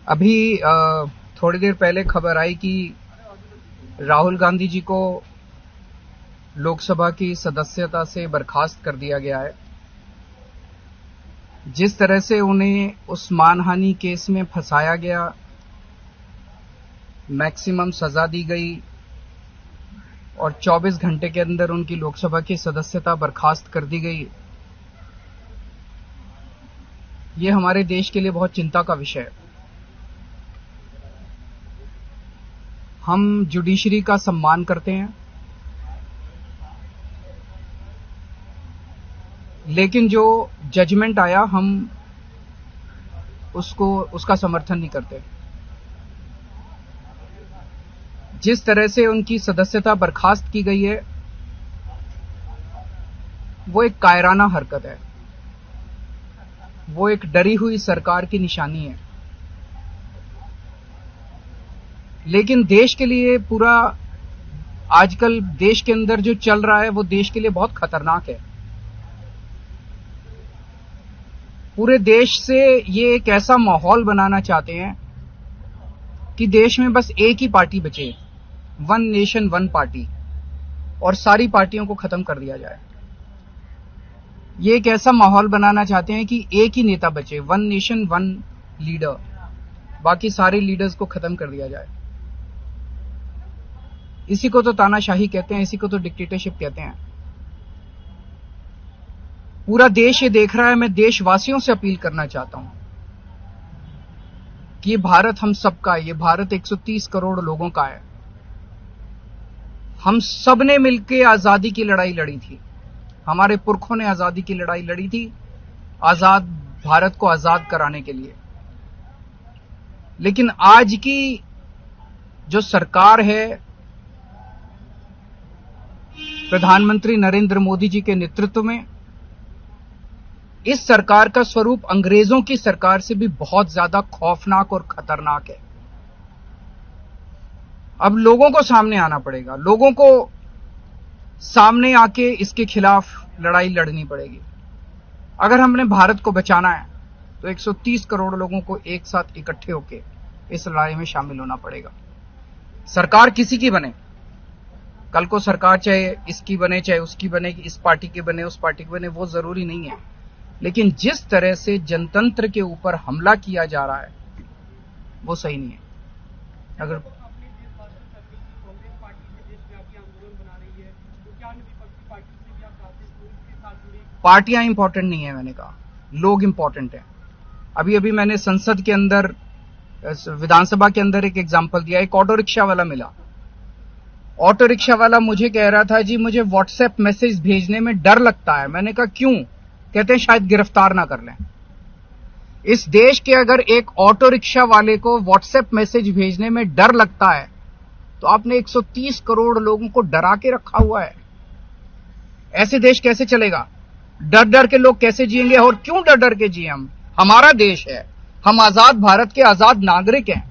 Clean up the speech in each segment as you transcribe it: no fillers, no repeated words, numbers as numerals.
अभी थोड़ी देर पहले खबर आई कि राहुल गांधी जी को लोकसभा की सदस्यता से बर्खास्त कर दिया गया है। जिस तरह से उन्हें उस मानहानि केस में फंसाया गया, मैक्सिमम सजा दी गई और 24 घंटे के अंदर उनकी लोकसभा की सदस्यता बर्खास्त कर दी गई, ये हमारे देश के लिए बहुत चिंता का विषय है। हम जुडिशरी का सम्मान करते हैं, लेकिन जो जजमेंट आया हम उसका समर्थन नहीं करते। जिस तरह से उनकी सदस्यता बर्खास्त की गई है, वो एक कायराना हरकत है, वो एक डरी हुई सरकार की निशानी है। लेकिन देश के लिए पूरा आजकल देश के अंदर जो चल रहा है वो देश के लिए बहुत खतरनाक है। पूरे देश से ये एक ऐसा माहौल बनाना चाहते हैं कि देश में बस एक ही पार्टी बचे, वन नेशन वन पार्टी, और सारी पार्टियों को खत्म कर दिया जाए। ये एक ऐसा माहौल बनाना चाहते हैं कि एक ही नेता बचे, वन नेशन वन लीडर, बाकी सारे लीडर्स को खत्म कर दिया जाए। इसी को तो तानाशाही कहते हैं, इसी को तो डिक्टेटरशिप कहते हैं। पूरा देश ये देख रहा है। मैं देशवासियों से अपील करना चाहता हूं कि ये भारत हम सबका है, ये भारत 130 करोड़ लोगों का है। हम सब ने मिलकर आजादी की लड़ाई लड़ी थी, हमारे पुरखों ने आजादी की लड़ाई लड़ी थी, आजाद भारत को आजाद कराने के लिए। लेकिन आज की जो सरकार है, प्रधानमंत्री नरेंद्र मोदी जी के नेतृत्व में, इस सरकार का स्वरूप अंग्रेजों की सरकार से भी बहुत ज्यादा खौफनाक और खतरनाक है। अब लोगों को सामने आना पड़ेगा, लोगों को सामने आके इसके खिलाफ लड़ाई लड़नी पड़ेगी। अगर हमने भारत को बचाना है तो 130 करोड़ लोगों को एक साथ इकट्ठे होकर इस लड़ाई में शामिल होना पड़ेगा। सरकार किसी की बने, कल को सरकार चाहे इसकी बने चाहे उसकी बने, इस पार्टी की बने उस पार्टी की बने, वो जरूरी नहीं है। लेकिन जिस तरह से जनतंत्र के ऊपर हमला किया जा रहा है वो सही नहीं है। अगर पार्टियां इंपॉर्टेंट नहीं है, मैंने कहा लोग इंपॉर्टेंट हैं। अभी मैंने संसद के अंदर, विधानसभा के अंदर एक एग्जांपल दिया। एक ऑटो रिक्शा वाला मिला, ऑटो रिक्शा वाला मुझे कह रहा था, जी मुझे व्हाट्सएप मैसेज भेजने में डर लगता है। मैंने कहा क्यों? कहते हैं शायद गिरफ्तार ना कर लें। इस देश के अगर एक ऑटो रिक्शा वाले को व्हाट्सएप मैसेज भेजने में डर लगता है तो आपने 130 करोड़ लोगों को डरा के रखा हुआ है। ऐसे देश कैसे चलेगा? डर डर के लोग कैसे जिएंगे? और क्यों डर डर के जिए? हम, हमारा देश है, हम आजाद भारत के आजाद नागरिक हैं,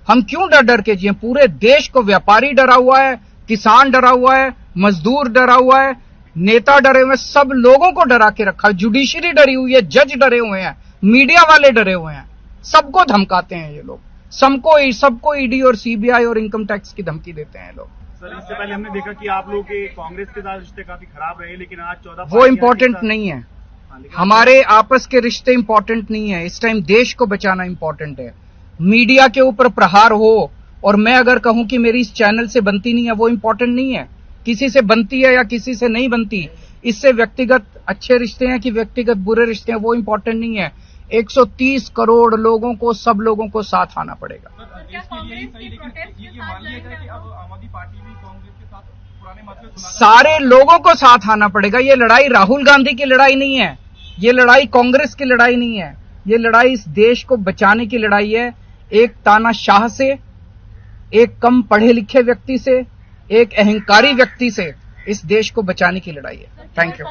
हम क्यों डर डर के जिए? पूरे देश को व्यापारी डरा हुआ है, किसान डरा हुआ है, मजदूर डरा हुआ है, नेता डरे हुए हैं, सब लोगों को डरा के रखा। जुडिशरी डरी हुई है, जज डरे हुए हैं, मीडिया वाले डरे हुए हैं, सबको धमकाते हैं ये लोग, सबको ईडी और सीबीआई और इनकम टैक्स की धमकी देते हैं लोग। सर, इससे पहले हमने देखा कि आप लोग के कांग्रेस के साथ रिश्ते काफी खराब रहे, लेकिन आज 14 वो इम्पोर्टेंट नहीं है। हमारे आपस के रिश्ते इंपॉर्टेंट नहीं है। इस टाइम देश को बचाना इंपॉर्टेंट है। मीडिया के ऊपर प्रहार हो और मैं अगर कहूं कि मेरी इस चैनल से बनती नहीं है, वो इंपॉर्टेंट नहीं है। किसी से बनती है या किसी से नहीं बनती, इससे व्यक्तिगत अच्छे रिश्ते हैं कि व्यक्तिगत बुरे रिश्ते हैं, वो इंपॉर्टेंट नहीं है। 130 करोड़ लोगों को, सब लोगों को साथ आना पड़ेगा। सारे लोगों को साथ आना पड़ेगा। ये लड़ाई राहुल गांधी की लड़ाई नहीं है, ये लड़ाई कांग्रेस की लड़ाई नहीं है, ये लड़ाई इस देश को बचाने की लड़ाई है। एक तानाशाह से, एक कम पढ़े लिखे व्यक्ति से, एक अहंकारी व्यक्ति से इस देश को बचाने की लड़ाई है। Thank you.